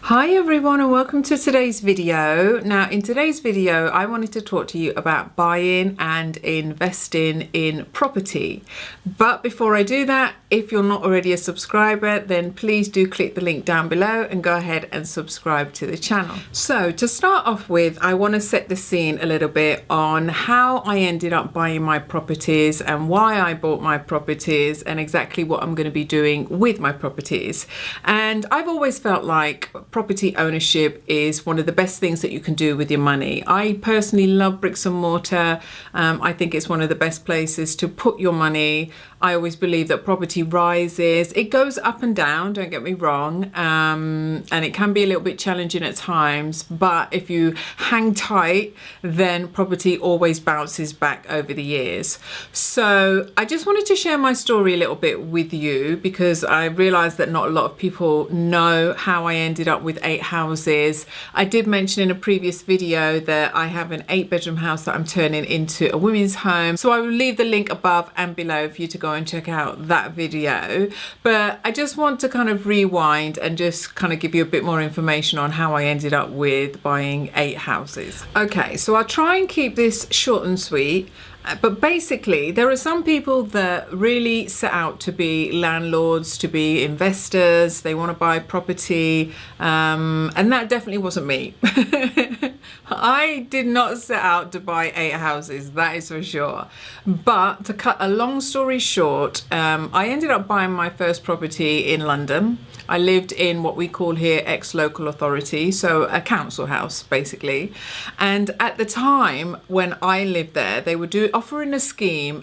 Hi everyone and welcome to today's video. Now in today's video I wanted to talk to you about buying and investing in property. But before I do that, if you're not already a subscriber, then please do click the link down below and go ahead and subscribe to the channel. So to start off with, I want to set the scene a little bit on how I ended up buying my properties and why I bought my properties and exactly what I'm going to be doing with my properties. And I've always felt like property ownership is one of the best things that you can do with your money. I personally love bricks and mortar. I think it's one of the best places to put your money. I always believe that property rises. It goes up and down, don't get me wrong, and it can be a little bit challenging at times, but if you hang tight, then property always bounces back over the years. So I just wanted to share my story a little bit with you because I realized that not a lot of people know how I ended up with 8 houses. I did mention in a previous video that I have an 8-bedroom house that I'm turning into a women's home. So I will leave the link above and below for you to go and check out that video. But I just want to kind of rewind and just kind of give you a bit more information on how I ended up with buying 8 houses. Okay, so I'll try and keep this short and sweet. But basically, there are some people that really set out to be landlords, to be investors. They want to buy property, and that definitely wasn't me. I did not set out to buy 8 houses, that is for sure. But to cut a long story short, I ended up buying my first property in London. I lived in what we call here ex-local authority, so a council house basically. And at the time when I lived there, they were offering a scheme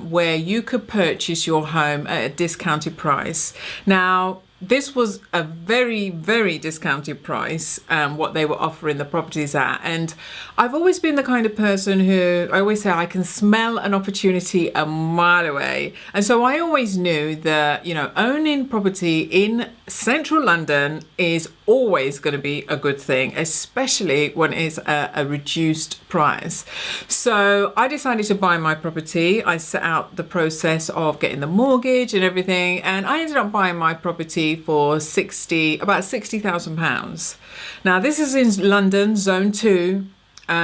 where you could purchase your home at a discounted price. Now, this was a very, very discounted price, what they were offering the properties at. And I've always been the kind of person who, I always say, I can smell an opportunity a mile away. And so I always knew that, you know, owning property in central London is always going to be a good thing, especially when it's a reduced price. So I decided to buy my property. I set out the process of getting the mortgage and everything, and I ended up buying my property for about £60,000. Now this is in London, Zone 2.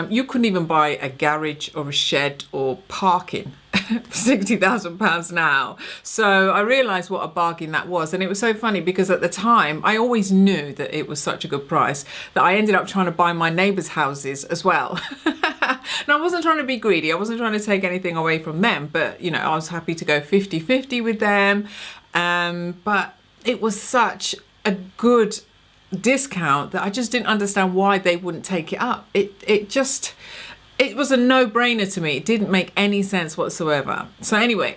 You couldn't even buy a garage or a shed or parking for £60,000 now. So I realized what a bargain that was. And it was so funny because at the time, I always knew that it was such a good price that I ended up trying to buy my neighbors' houses as well. And I wasn't trying to be greedy. I wasn't trying to take anything away from them. But, you know, I was happy to go 50-50 with them. But it was such a good discount that I just didn't understand why they wouldn't take it up. It was a no-brainer to me. It didn't make any sense whatsoever. So anyway,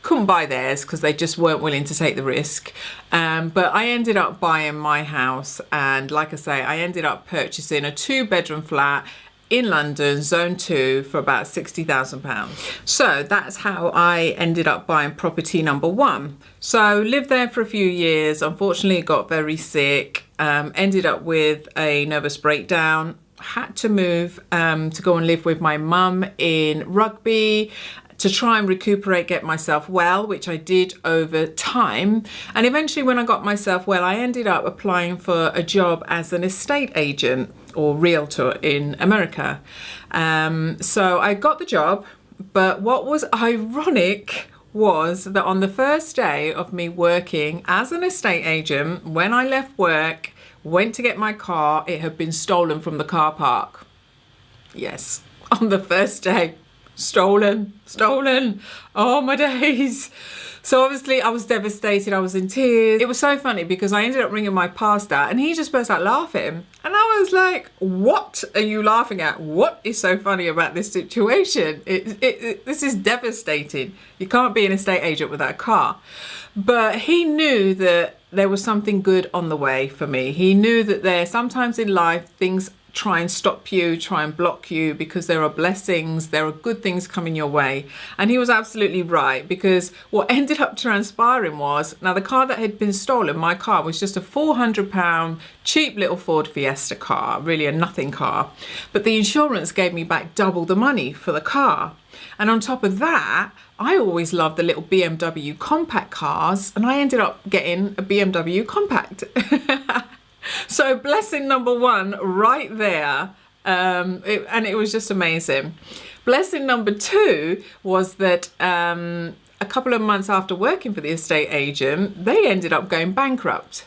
couldn't buy theirs because they just weren't willing to take the risk. But I ended up buying my house, and like I say, I ended up purchasing a 2-bedroom flat in London, Zone 2, for about £60,000. So that's how I ended up buying property number 1. So lived there for a few years. Unfortunately, got very sick. Ended up with a nervous breakdown. Had to move to go and live with my mum in Rugby to try and recuperate, get myself well, which I did over time. And eventually when I got myself well, I ended up applying for a job as an estate agent or realtor in America. So I got the job, but what was ironic was that on the first day of me working as an estate agent, when I left work, went to get my car, it had been stolen from the car park. Yes, on the first day. Stolen. Oh my days. So obviously I was devastated. I was in tears. It was so funny because I ended up ringing my pastor and he just burst out laughing. And I was like, what are you laughing at? What is so funny about this situation? This is devastating. You can't be an estate agent without a car. But he knew that there was something good on the way for me. He knew that sometimes in life things try and stop you, try and block you, because there are blessings, there are good things coming your way. And he was absolutely right, because what ended up transpiring was, now the car that had been stolen, my car, was just a £400 cheap little Ford Fiesta car, really a nothing car. But the insurance gave me back double the money for the car. And on top of that, I always loved the little BMW compact cars, and I ended up getting a BMW compact. So blessing number one right there, and it was just amazing. Blessing number two was that a couple of months after working for the estate agent, they ended up going bankrupt.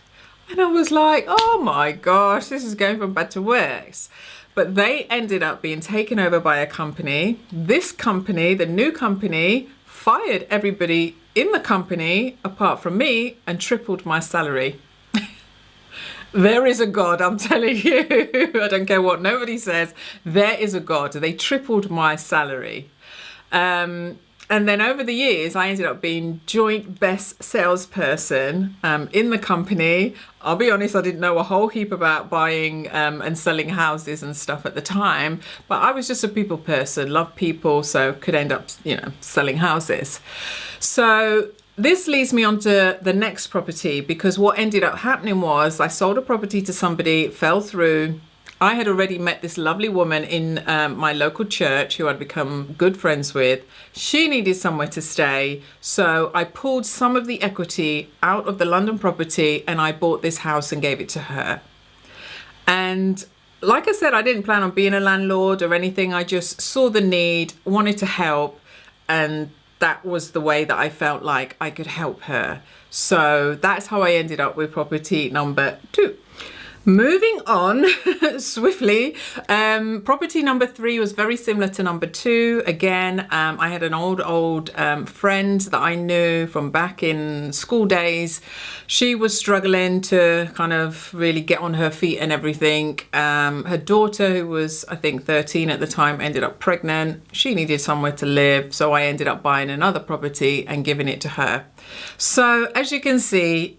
And I was like, oh my gosh, this is going from bad to worse. But they ended up being taken over by a company. This company, the new company, fired everybody in the company apart from me and tripled my salary. There is a God, I'm telling you. I don't care what nobody says. There is a God. They tripled my salary. And then over the years, I ended up being joint best salesperson in the company. I'll be honest, I didn't know a whole heap about buying and selling houses and stuff at the time, but I was just a people person, loved people, so could end up, selling houses. So this leads me on to the next property, because what ended up happening was I sold a property to somebody, fell through. I had already met this lovely woman in my local church who I'd become good friends with. She needed somewhere to stay, so I pulled some of the equity out of the London property and I bought this house and gave it to her. And like I said, I didn't plan on being a landlord or anything. I just saw the need, wanted to help, and that was the way that I felt like I could help her. So that's how I ended up with property number two. Moving on swiftly, property number three was very similar to number two. Again, I had an old friend that I knew from back in school days. She was struggling to kind of really get on her feet and everything. Her daughter, who was I think 13 at the time, ended up pregnant. She needed somewhere to live, so I ended up buying another property and giving it to her. So as you can see,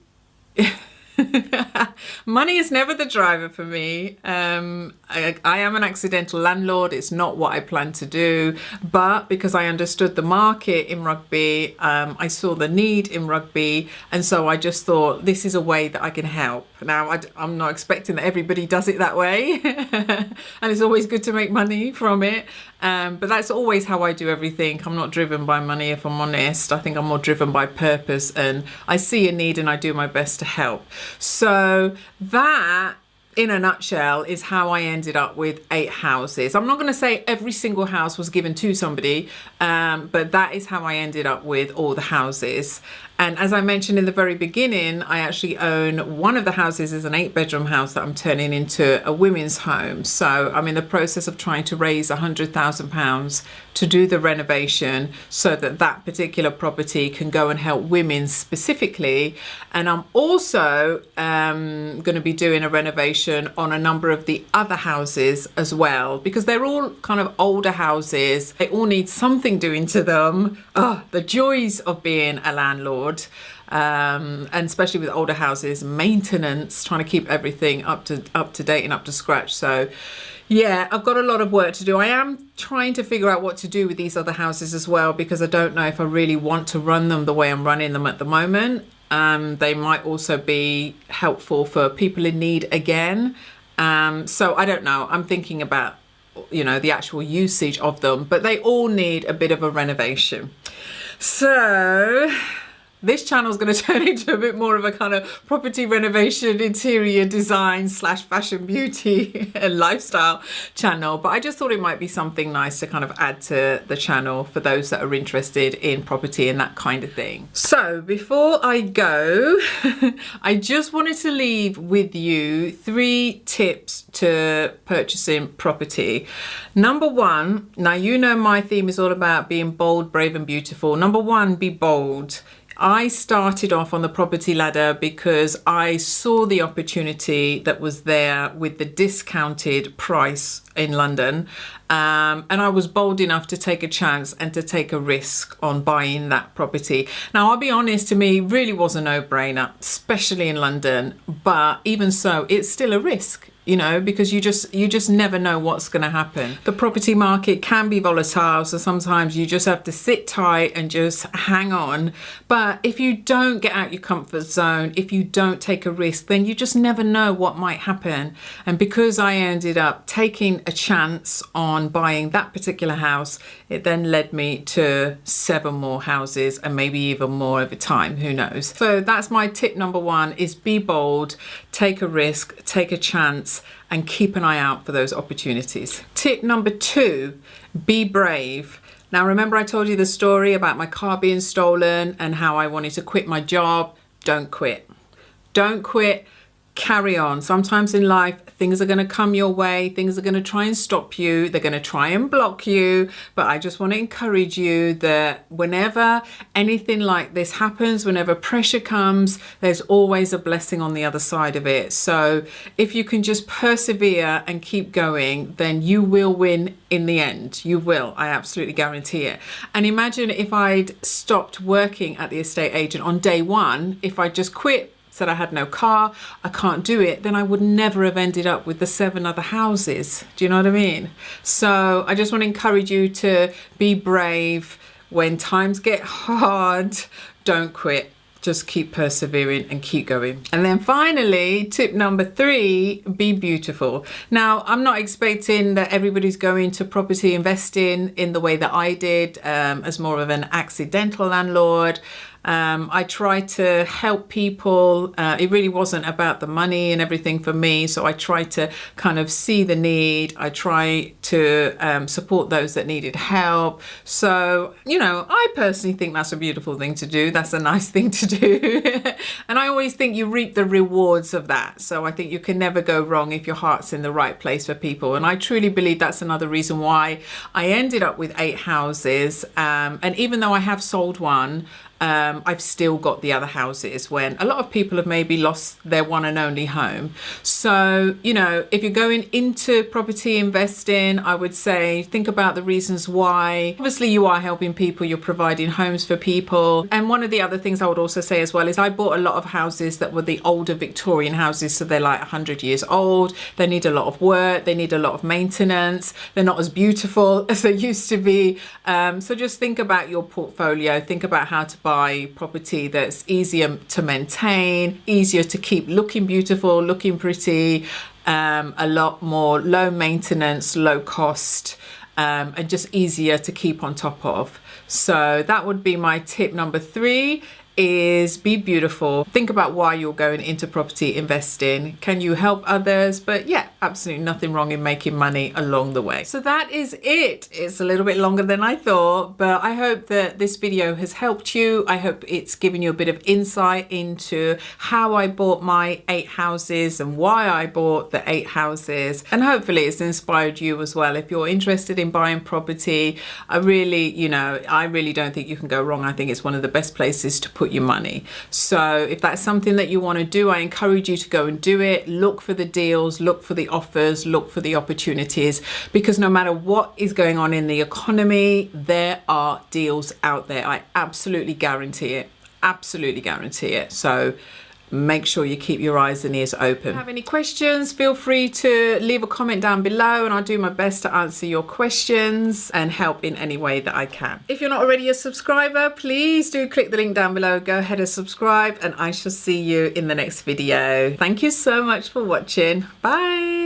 money is never the driver for me. I am an accidental landlord. It's not what I planned to do, but because I understood the market in Rugby, I saw the need in Rugby, and so I just thought this is a way that I can help. Now, I'm not expecting that everybody does it that way, and it's always good to make money from it, but that's always how I do everything. I'm not driven by money, if I'm honest. I think I'm more driven by purpose, and I see a need and I do my best to help. So that, in a nutshell, is how I ended up with 8 houses. I'm not going to say every single house was given to somebody, but that is how I ended up with all the houses. And as I mentioned in the very beginning, I actually own one of the houses is an 8-bedroom house that I'm turning into a women's home. So I'm in the process of trying to raise £100,000 to do the renovation so that that particular property can go and help women specifically. And I'm also going to be doing a renovation on a number of the other houses as well, because they're all kind of older houses. They all need something doing to them. Oh, the joys of being a landlord. And especially with older houses, maintenance, trying to keep everything up to date and up to scratch. So yeah, I've got a lot of work to do. I am trying to figure out what to do with these other houses as well, because I don't know if I really want to run them the way I'm running them at the moment. They might also be helpful for people in need again. So I don't know. I'm thinking about, the actual usage of them, but they all need a bit of a renovation. So this channel is going to turn into a bit more of a kind of property renovation, interior design / fashion, beauty and lifestyle channel. But I just thought it might be something nice to kind of add to the channel for those that are interested in property and that kind of thing. So before I go, I just wanted to leave with you 3 tips to purchasing property. Number 1, now you know my theme is all about being bold, brave and beautiful. Number 1, be bold. I started off on the property ladder because I saw the opportunity that was there with the discounted price in London, and I was bold enough to take a chance and to take a risk on buying that property. Now, I'll be honest, to me, really was a no-brainer, especially in London, but even so, it's still a risk. you know, because you just never know what's going to happen. The property market can be volatile, so sometimes you just have to sit tight and just hang on. But if you don't get out your comfort zone, if you don't take a risk, then you just never know what might happen. And because I ended up taking a chance on buying that particular house, it then led me to 7 more houses and maybe even more over time, who knows. So that's my tip number 1, is be bold, take a risk, take a chance, and keep an eye out for those opportunities. Tip number 2, be brave. Now, remember I told you the story about my car being stolen and how I wanted to quit my job? Don't quit. Don't quit. Carry on. Sometimes in life, things are going to come your way. Things are going to try and stop you. They're going to try and block you. But I just want to encourage you that whenever anything like this happens, whenever pressure comes, there's always a blessing on the other side of it. So if you can just persevere and keep going, then you will win in the end. You will. I absolutely guarantee it. And imagine if I'd stopped working at the estate agent on day 1, if I just quit, said I had no car, I can't do it, then I would never have ended up with the 7 other houses. Do you know what I mean? So I just want to encourage you to be brave. When times get hard, don't quit. Just keep persevering and keep going. And then finally, tip number 3, be beautiful. Now, I'm not expecting that everybody's going to property investing in the way that I did, as more of an accidental landlord. I try to help people. It really wasn't about the money and everything for me. So I try to kind of see the need. I try to support those that needed help. So, you know, I personally think that's a beautiful thing to do. That's a nice thing to do. And I always think you reap the rewards of that. So I think you can never go wrong if your heart's in the right place for people. And I truly believe that's another reason why I ended up with 8 houses. And even though I have sold one, I've still got the other houses, when a lot of people have maybe lost their one and only home. So, you know, if you're going into property investing, I would say think about the reasons why. Obviously, you are helping people, you're providing homes for people. And one of the other things I would also say as well is I bought a lot of houses that were the older Victorian houses. So they're like 100 years old. They need a lot of work. They need a lot of maintenance. They're not as beautiful as they used to be. So just think about your portfolio. Think about how to buy property that's easier to maintain, easier to keep looking beautiful, looking pretty, a lot more low maintenance, low cost, and just easier to keep on top of. So that would be my tip number 3, is be beautiful. Think about why you're going into property investing. Can you help others? But yeah, absolutely nothing wrong in making money along the way. So that is it. It's a little bit longer than I thought, but I hope that this video has helped you. I hope it's given you a bit of insight into how I bought my 8 houses and why I bought the 8 houses. And hopefully it's inspired you as well. If you're interested in buying property, I really don't think you can go wrong. I think it's one of the best places to put your money. So if that's something that you want to do, I encourage you to go and do it. Look for the deals, look for the offers, look for the opportunities, because no matter what is going on in the economy, there are deals out there. I absolutely guarantee it. Absolutely guarantee it. So make sure you keep your eyes and ears open. If you have any questions, feel free to leave a comment down below and I'll do my best to answer your questions and help in any way that I can. If you're not already a subscriber, please do click the link down below. Go ahead and subscribe, and I shall see you in the next video. Thank you so much for watching. Bye.